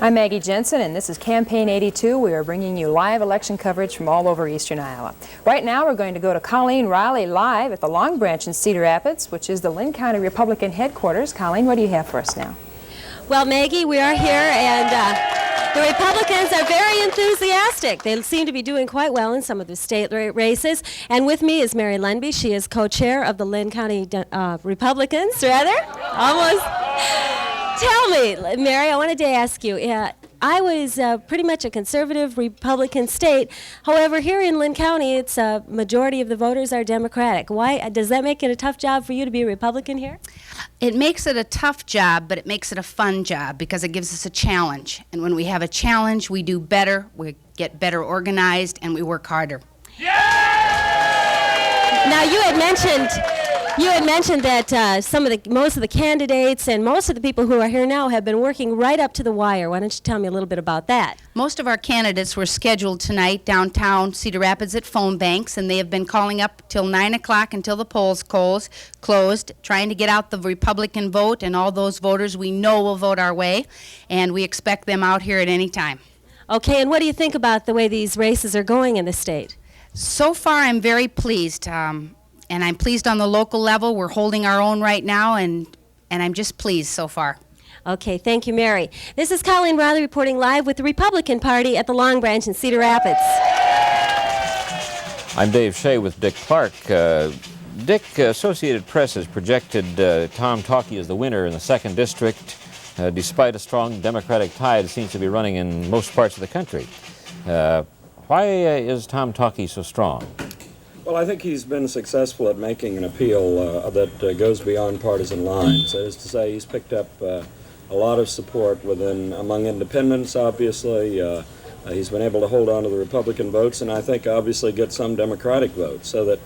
I'm Maggie Jensen, and this is Campaign 82. We are bringing you live election coverage from all over eastern Iowa. Right now, we're going to go to Colleen Riley live at the Long Branch in Cedar Rapids, which is the Linn County Republican headquarters. Colleen, what do you have for us now? Well, Maggie, we are here, and the Republicans are very enthusiastic. They seem to be doing quite well in some of the state races. And with me is Mary Lenby. She is co-chair of the Linn County Republicans, rather. Almost. Tell me, Mary, I wanted to ask you, I was pretty much a conservative Republican state. However, here in Linn County, it's a majority of the voters are Democratic. Why does that make it a tough job for you to be a Republican here? It makes it a tough job, but it makes it a fun job because it gives us a challenge. And when we have a challenge, we do better, we get better organized, and we work harder. Yeah! Now, you had mentioned that most of the candidates and most of the people who are here now have been working right up to the wire. Why don't you tell me a little bit about that? Most of our candidates were scheduled tonight downtown Cedar Rapids at phone banks, and they have been calling up till 9 o'clock until the polls closed, trying to get out the Republican vote, and all those voters we know will vote our way, and we expect them out here at any time. Okay, and what do you think about the way these races are going in the state? So far, I'm very pleased. And I'm pleased on the local level. We're holding our own right now, and I'm just pleased so far. Okay, thank you, Mary. This is Colleen Riley reporting live with the Republican Party at the Long Branch in Cedar Rapids. I'm Dave Shea with Dick Clark. Dick, Associated Press has projected Tom Talkie as the winner in the 2nd District, despite a strong Democratic tide that seems to be running in most parts of the country. Why is Tom Talkie so strong? Well, I think he's been successful at making an appeal that goes beyond partisan lines. That is to say, he's picked up a lot of support among independents, obviously. He's been able to hold on to the Republican votes, and I think obviously get some Democratic votes, so that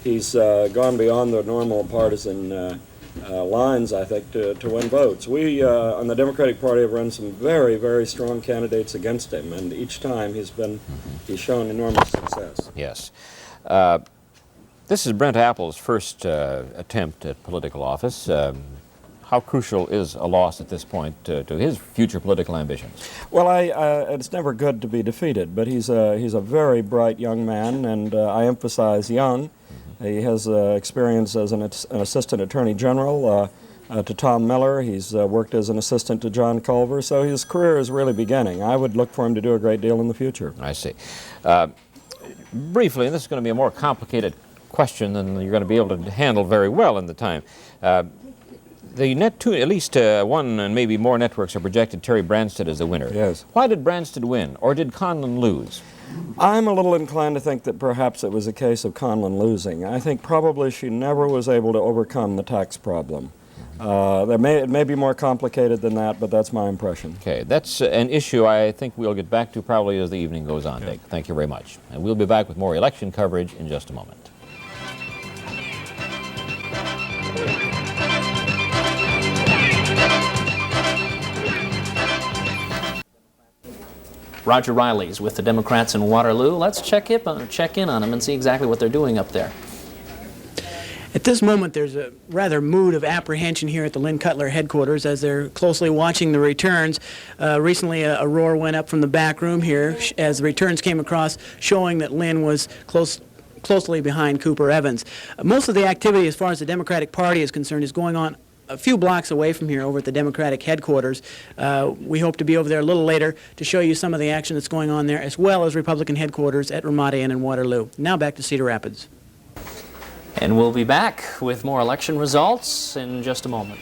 he's gone beyond the normal partisan lines, I think, to win votes. We, on the Democratic Party, have run some very, very strong candidates against him, and each time he's shown enormous success. Yes. This is Brent Apple's first attempt at political office. How crucial is a loss at this point to his future political ambitions? Well, it's never good to be defeated, but he's a very bright young man, and I emphasize young. He has experience as an assistant attorney general to Tom Miller. He's worked as an assistant to John Culver, so his career is really beginning. I would look for him to do a great deal in the future. I see. Briefly, and this is going to be a more complicated question than you're going to be able to handle very well in the time. At least one and maybe more networks have projected Terry Branstad as the winner. Yes. Why did Branstad win, or did Conlon lose? I'm a little inclined to think that perhaps it was a case of Conlon losing. I think probably she never was able to overcome the tax problem. It may be more complicated than that, but that's my impression. Okay, that's an issue I think we'll get back to probably as the evening goes on, Dick. Thank you very much. And we'll be back with more election coverage in just a moment. Roger Riley's with the Democrats in Waterloo. Let's check in on them and see exactly what they're doing up there. At this moment, there's a rather mood of apprehension here at the Lynn Cutler headquarters as they're closely watching the returns. Recently, a roar went up from the back room here as the returns came across, showing that Lynn was closely behind Cooper Evans. Most of the activity, as far as the Democratic Party is concerned, is going on a few blocks away from here over at the Democratic headquarters. We hope to be over there a little later to show you some of the action that's going on there, as well as Republican headquarters at Ramada Inn in Waterloo. Now back to Cedar Rapids. And we'll be back with more election results in just a moment.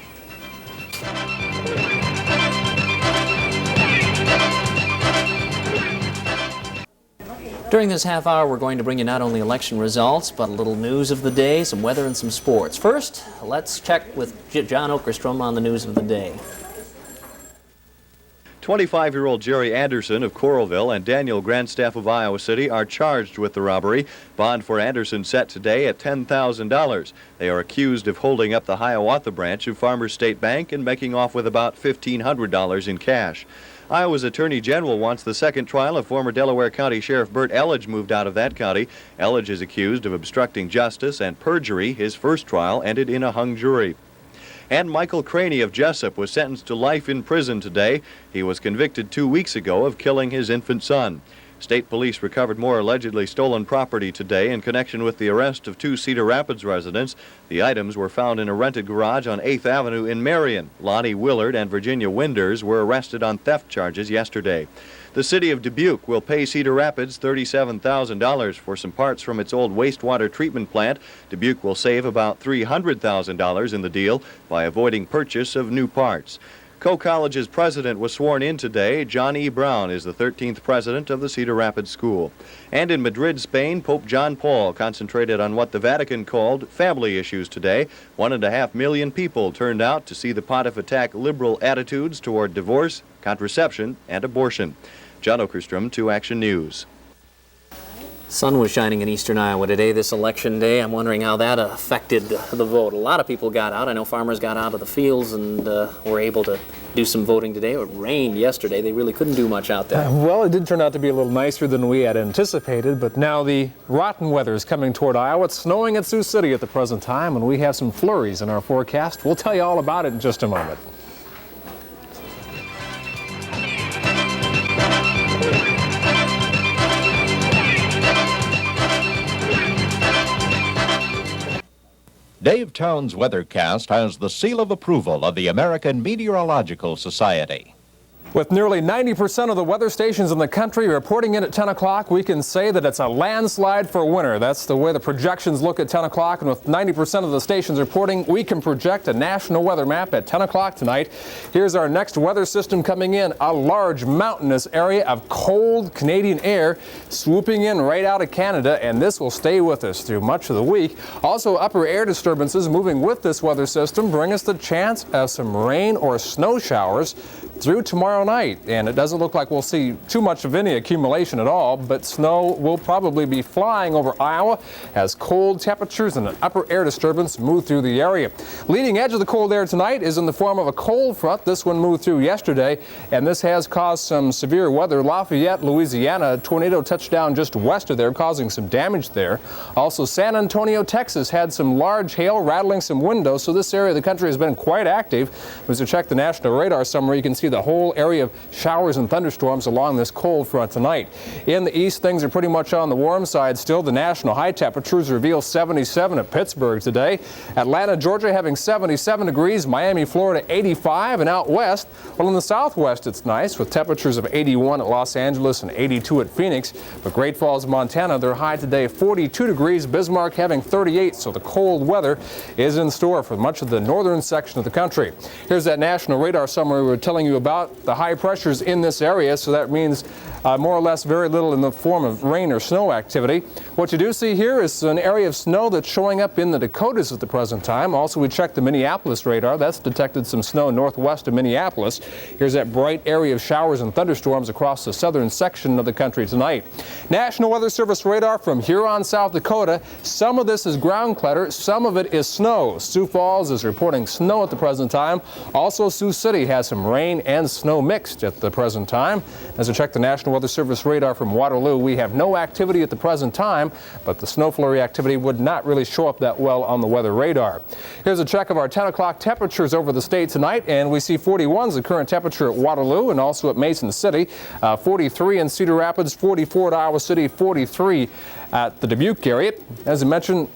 During this half hour, we're going to bring you not only election results, but a little news of the day, some weather, and some sports. First, let's check with John Okerstrom on the news of the day. 25-year-old Jerry Anderson of Coralville and Daniel Grandstaff of Iowa City are charged with the robbery. Bond for Anderson set today at $10,000. They are accused of holding up the Hiawatha branch of Farmers State Bank and making off with about $1,500 in cash. Iowa's Attorney General wants the second trial of former Delaware County Sheriff Burt Elledge moved out of that county. Elledge is accused of obstructing justice and perjury. His first trial ended in a hung jury. And Michael Craney of Jessup was sentenced to life in prison today. He was convicted 2 weeks ago of killing his infant son. State police recovered more allegedly stolen property today in connection with the arrest of 2 Cedar Rapids residents. The items were found in a rented garage on 8th Avenue in Marion. Lonnie Willard and Virginia Winders were arrested on theft charges yesterday. The city of Dubuque will pay Cedar Rapids $37,000 for some parts from its old wastewater treatment plant. Dubuque will save about $300,000 in the deal by avoiding purchase of new parts. Co-College's president was sworn in today. John E. Brown is the 13th president of the Cedar Rapids School. And in Madrid, Spain, Pope John Paul concentrated on what the Vatican called family issues today. 1.5 million people turned out to see the pontiff attack liberal attitudes toward divorce, contraception, and abortion. John Okerstrom, 2 Action News. Sun was shining in eastern Iowa today, this election day. I'm wondering how that affected the vote. A lot of people got out. I know farmers got out of the fields and were able to do some voting today. It rained yesterday. They really couldn't do much out there. Well, it did turn out to be a little nicer than we had anticipated, but now the rotten weather is coming toward Iowa. It's snowing at Sioux City at the present time, and we have some flurries in our forecast. We'll tell you all about it in just a moment. Dave Town's weathercast has the seal of approval of the American Meteorological Society. With nearly 90% of the weather stations in the country reporting in at 10 o'clock, we can say that it's a landslide for winter. That's the way the projections look at 10 o'clock, and with 90% of the stations reporting, we can project a national weather map at 10 o'clock tonight. Here's our next weather system coming in, a large mountainous area of cold Canadian air swooping in right out of Canada, and this will stay with us through much of the week. Also, upper air disturbances moving with this weather system bring us the chance of some rain or snow showers through tomorrow night, and it doesn't look like we'll see too much of any accumulation at all, but snow will probably be flying over Iowa as cold temperatures and an upper air disturbance move through the area. Leading edge of the cold air tonight is in the form of a cold front. This one moved through yesterday, and this has caused some severe weather. Lafayette, Louisiana, a tornado touched down just west of there, causing some damage there. Also, San Antonio, Texas had some large hail rattling some windows, so this area of the country has been quite active. As you check the national radar summary, you can see the whole area of showers and thunderstorms along this cold front tonight. In the east, things are pretty much on the warm side still. The national high temperatures reveal 77 at Pittsburgh today. Atlanta, Georgia having 77 degrees. Miami, Florida 85. And out west, well, in the southwest it's nice with temperatures of 81 at Los Angeles and 82 at Phoenix. But Great Falls, Montana, their high today 42 degrees. Bismarck having 38, so the cold weather is in store for much of the northern section of the country. Here's that national radar summary we were telling you about. The high pressures in this area, so that means more or less very little in the form of rain or snow activity. What you do see here is an area of snow that's showing up in the Dakotas at the present time. Also, we checked the Minneapolis radar. That's detected some snow northwest of Minneapolis. Here's that bright area of showers and thunderstorms across the southern section of the country tonight. National Weather Service radar from Huron, South Dakota. Some of this is ground clutter. Some of it is snow. Sioux Falls is reporting snow at the present time. Also, Sioux City has some rain and snow mixed at the present time. As we check the National Weather Service radar from Waterloo, we have no activity at the present time, but the snow flurry activity would not really show up that well on the weather radar. Here's a check of our 10 o'clock temperatures over the state tonight, and we see 41 is the current temperature at Waterloo and also at Mason City, 43 in Cedar Rapids, 44 at Iowa City, 43 at the Dubuque area. As I mentioned,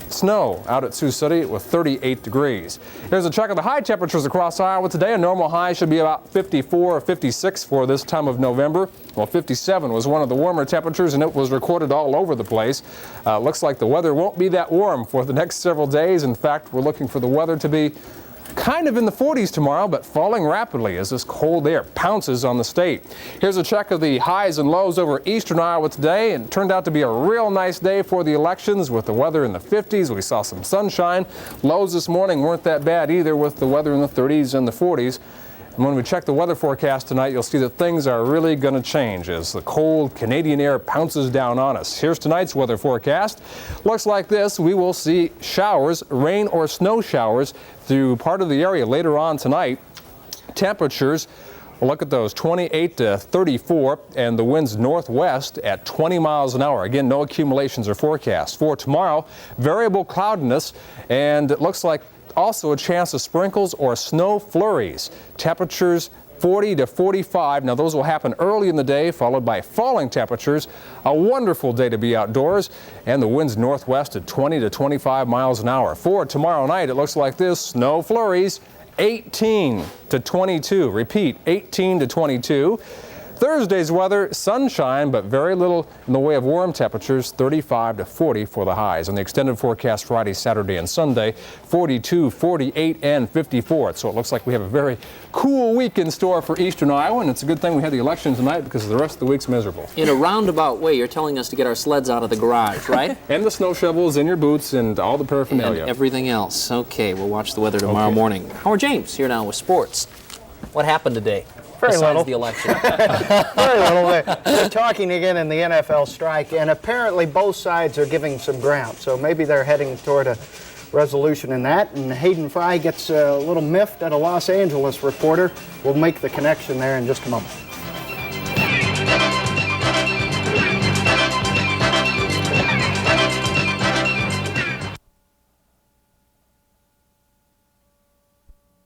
snow out at Sioux City with 38 degrees. Here's a check of the high temperatures across Iowa today. A normal high should be about 54 or 56 for this time of November. Well, 57 was one of the warmer temperatures, and it was recorded all over the place. Looks like the weather won't be that warm for the next several days. In fact, we're looking for the weather to be kind of in the 40s tomorrow, but falling rapidly as this cold air pounces on the state. Here's a check of the highs and lows over eastern Iowa today, and it turned out to be a real nice day for the elections with the weather in the 50s. We saw some sunshine. Lows this morning weren't that bad either, with the weather in the 30s and the 40s. And when we check the weather forecast tonight, you'll see that things are really going to change as the cold Canadian air pounces down on us. Here's tonight's weather forecast. Looks like this. We will see showers, rain or snow showers through part of the area later on tonight. Temperatures, well, look at those, 28 to 34, and the winds northwest at 20 miles an hour. Again, no accumulations are forecast. For tomorrow, variable cloudiness, and it looks like also a chance of sprinkles or snow flurries. Temperatures 40 to 45. Now those will happen early in the day, followed by falling temperatures. A wonderful day to be outdoors, and the winds northwest at 20 to 25 miles an hour. For tomorrow night, it looks like this: snow flurries, 18 to 22. Repeat, 18 to 22. Thursday's weather, sunshine, but very little in the way of warm temperatures, 35 to 40 for the highs. On the extended forecast Friday, Saturday, and Sunday, 42, 48, and 54. So it looks like we have a very cool week in store for eastern Iowa, and it's a good thing we had the election tonight because the rest of the week's miserable. In a roundabout way, you're telling us to get our sleds out of the garage, right? And the snow shovels in your boots and all the paraphernalia. And everything else. Okay, we'll watch the weather tomorrow morning. Howard James here now with sports. What happened today? Very besides little. the election. Very little. They're talking again in the NFL strike, and apparently both sides are giving some ground. So maybe they're heading toward a resolution in that. And Hayden Fry gets a little miffed at a Los Angeles reporter. We'll make the connection there in just a moment.